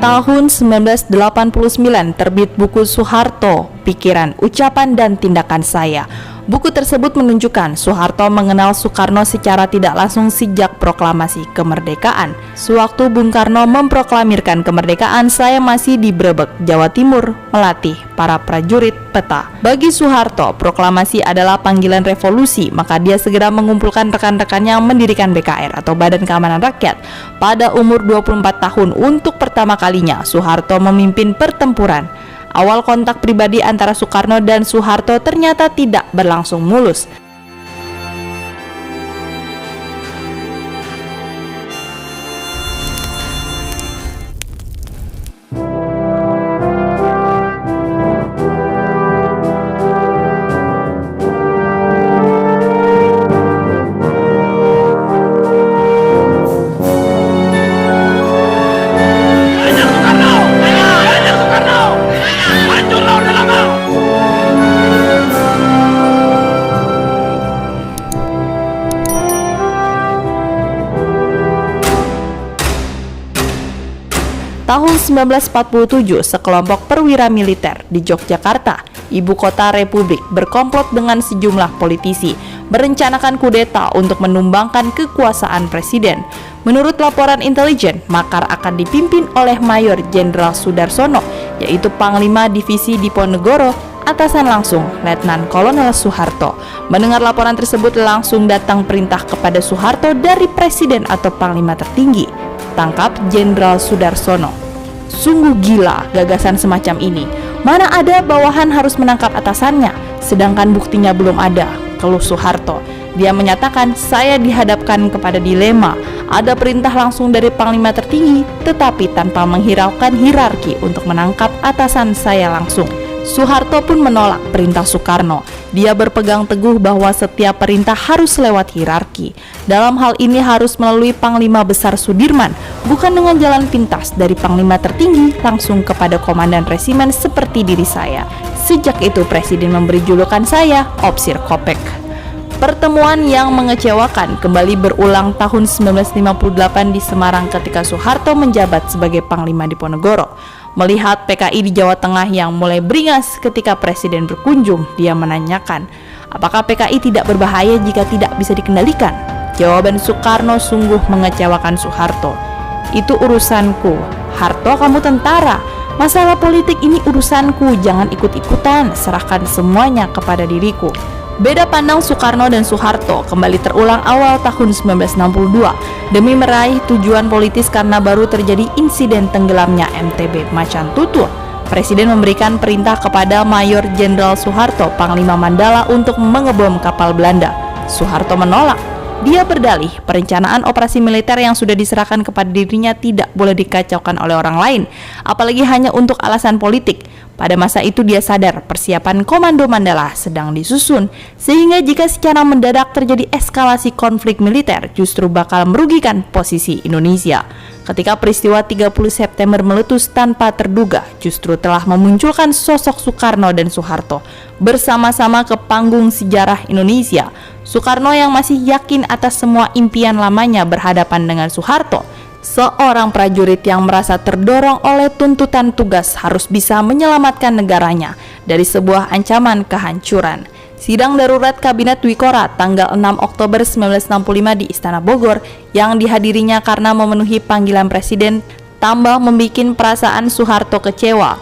Tahun 1989 terbit buku Soeharto, Pikiran, Ucapan, dan Tindakan Saya. Buku tersebut menunjukkan Soeharto mengenal Soekarno secara tidak langsung sejak proklamasi kemerdekaan. Sewaktu Bung Karno memproklamirkan kemerdekaan, saya masih di Brebek, Jawa Timur, melatih para prajurit peta. Bagi Soeharto, proklamasi adalah panggilan revolusi, maka dia segera mengumpulkan rekan-rekannya mendirikan BKR atau Badan Keamanan Rakyat. Pada umur 24 tahun, untuk pertama kalinya Soeharto memimpin pertempuran. Awal kontak pribadi antara Soekarno dan Soeharto ternyata tidak berlangsung mulus. Tahun 1947, sekelompok perwira militer di Yogyakarta, ibu kota Republik, berkomplot dengan sejumlah politisi, merencanakan kudeta untuk menumbangkan kekuasaan presiden. Menurut laporan intelijen, makar akan dipimpin oleh Mayor Jenderal Sudarsono, yaitu Panglima Divisi Diponegoro, atasan langsung Letnan Kolonel Soeharto. Mendengar laporan tersebut, langsung datang perintah kepada Soeharto dari presiden atau panglima tertinggi, tangkap Jenderal Sudarsono. Sungguh gila gagasan semacam ini. Mana ada bawahan harus menangkap atasannya, sedangkan buktinya belum ada, keluh Soeharto. Dia menyatakan, saya dihadapkan kepada dilema, ada perintah langsung dari panglima tertinggi, tetapi tanpa menghiraukan hierarki untuk menangkap atasan saya langsung. Soeharto pun menolak perintah Soekarno. Dia berpegang teguh bahwa setiap perintah harus lewat hierarki. Dalam hal ini harus melalui Panglima Besar Sudirman, bukan dengan jalan pintas dari Panglima tertinggi langsung kepada komandan resimen seperti diri saya. Sejak itu Presiden memberi julukan saya Opsir Kopek. Pertemuan yang mengecewakan kembali berulang tahun 1958 di Semarang ketika Soeharto menjabat sebagai Panglima Diponegoro. Melihat PKI di Jawa Tengah yang mulai beringas ketika Presiden berkunjung, dia menanyakan, apakah PKI tidak berbahaya jika tidak bisa dikendalikan? Jawaban Soekarno sungguh mengecewakan Soeharto. Itu urusanku. Harto, kamu tentara. Masalah politik ini urusanku, jangan ikut-ikutan, serahkan semuanya kepada diriku. Beda pandang Soekarno dan Soeharto kembali terulang awal tahun 1962 demi meraih tujuan politis karena baru terjadi insiden tenggelamnya MTB Macan Tutul. Presiden memberikan perintah kepada Mayor Jenderal Soeharto, Panglima Mandala, untuk mengebom kapal Belanda. Soeharto menolak. Dia berdalih perencanaan operasi militer yang sudah diserahkan kepada dirinya tidak boleh dikacaukan oleh orang lain, apalagi hanya untuk alasan politik. Pada masa itu dia sadar persiapan Komando Mandala sedang disusun, sehingga jika secara mendadak terjadi eskalasi konflik militer justru bakal merugikan posisi Indonesia. Ketika peristiwa 30 September meletus tanpa terduga, justru telah memunculkan sosok Soekarno dan Soeharto bersama-sama ke panggung sejarah Indonesia. Soekarno yang masih yakin atas semua impian lamanya berhadapan dengan Soeharto, seorang prajurit yang merasa terdorong oleh tuntutan tugas harus bisa menyelamatkan negaranya dari sebuah ancaman kehancuran. Sidang darurat Kabinet Dwikora tanggal 6 Oktober 1965 di Istana Bogor yang dihadirinya karena memenuhi panggilan Presiden tambah membikin perasaan Soeharto kecewa.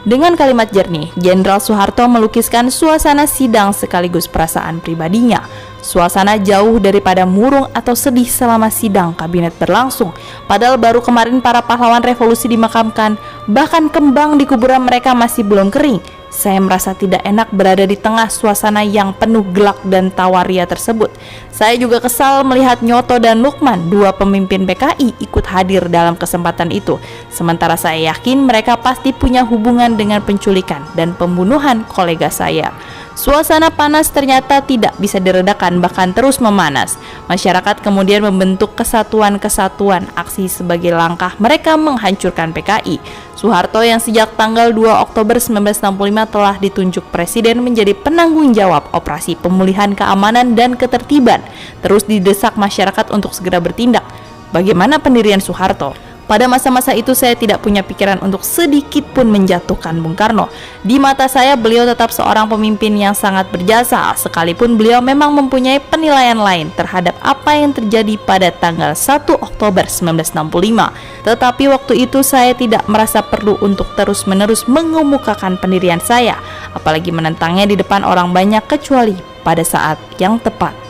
Dengan kalimat jernih, Jenderal Soeharto melukiskan suasana sidang sekaligus perasaan pribadinya. Suasana jauh daripada murung atau sedih selama sidang kabinet berlangsung. Padahal baru kemarin para pahlawan revolusi dimakamkan, bahkan kembang di kuburan mereka masih belum kering. Saya merasa tidak enak berada di tengah suasana yang penuh gelak dan tawaria tersebut. Saya juga kesal melihat Nyoto dan Lukman, dua pemimpin PKI, ikut hadir dalam kesempatan itu. Sementara saya yakin mereka pasti punya hubungan dengan penculikan dan pembunuhan kolega saya. Suasana panas ternyata tidak bisa diredakan, bahkan terus memanas. Masyarakat kemudian membentuk kesatuan-kesatuan aksi sebagai langkah mereka menghancurkan PKI. Soeharto yang sejak tanggal 2 Oktober 1965 telah ditunjuk Presiden menjadi penanggung jawab operasi pemulihan keamanan dan ketertiban, terus didesak masyarakat untuk segera bertindak. Bagaimana pendirian Soeharto? Pada masa-masa itu saya tidak punya pikiran untuk sedikit pun menjatuhkan Bung Karno. Di mata saya beliau tetap seorang pemimpin yang sangat berjasa, sekalipun beliau memang mempunyai penilaian lain terhadap apa yang terjadi pada tanggal 1 Oktober 1965. Tetapi waktu itu saya tidak merasa perlu untuk terus-menerus mengemukakan pendirian saya, apalagi menentangnya di depan orang banyak kecuali pada saat yang tepat.